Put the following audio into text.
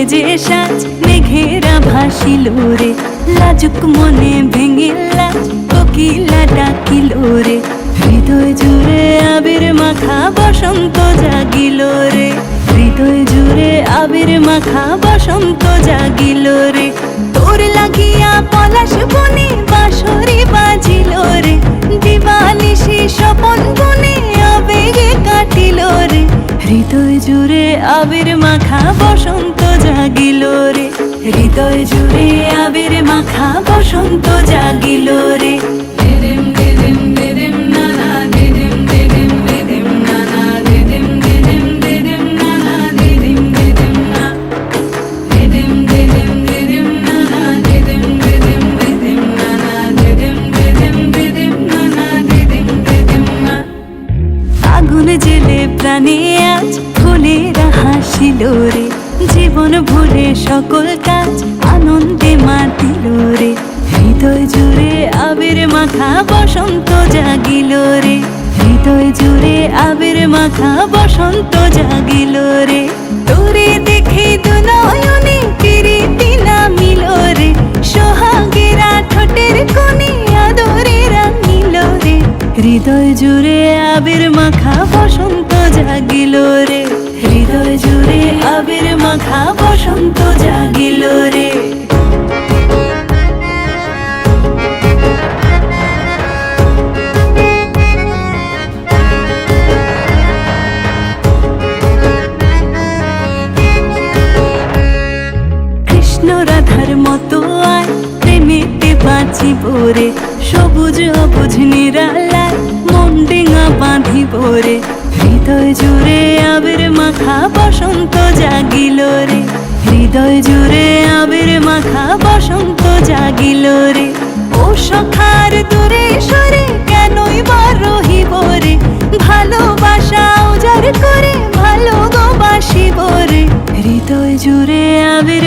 যে সাজ মেঘেরা ভাসিল রে, লাজুক মনে ভেঙিলা কোকিলা ডাকিল রে। হৃদয় জুড়ে আবির মাখা বসন্ত জাগিল রে, হৃদয় জুড়ে আবির মাখা বসন্ত জাগিল রে। তোর লাগিয়া পলাশ বনে বাঁশরি বাজিল রে, দিবানিশি স্বপন বনে আবেগে কাটিল রে। হৃদয় জুড়ে আবির মাখা বসন্ত জাগিল রে, হৃদয় জুড়ে আবির মাখা বসন্ত জাগিল রে। দেদেম দেদেম দেদেম নানা দেদেম দেদেম দেদেম নানা দেদেম দেদেম দেদেম নানা দেদেম দেদেম না দেদেম দেদেম দেদেম নানা দেদেম দেদেম দেদেম নানা দেদেম দেদেম দেদেম নানা দেদেম দেদেম না। আগুন জেলে প্রাণে আজ ফুলেরা হাসিল রে, জীবন ভুলে সকল কাজ আনন্দে মাতিল রে। হৃদয় জুড়ে আবির মাখা বসন্ত জাগিল রে, হৃদয় জুড়ে আবির মাখা বসন্ত জাগিল রে। তোরে দেখে দু নয়নে প্রীতি নামিল রে, সোহাগেরা ঠোঁটের কোণে আদরে রাঙিল রে। হৃদয় জুড়ে আবির মাখা বসন্ত জাগিল রে, হৃদয় জুড়ে আবির মাখা বসন্ত জাগিল রে। কৃষ্ণ রাধার মতো আয় প্রেমেতে বাঁচিব রে, সবুজ অবুঝ নিরালায় মন ডিঙা বাঁধিব রে। হৃদয় জুড়ে আবির মাখা বসন্ত জাগিল রে, হৃদয় জুড়ে আবির মাখা বসন্ত জাগিল রে। ও সখার দূরে সরে কেনই বা রহিব রে, ভালোবাসা উজাড় করে ভালো গো বাসিব রে। হৃদয় জুড়ে আবির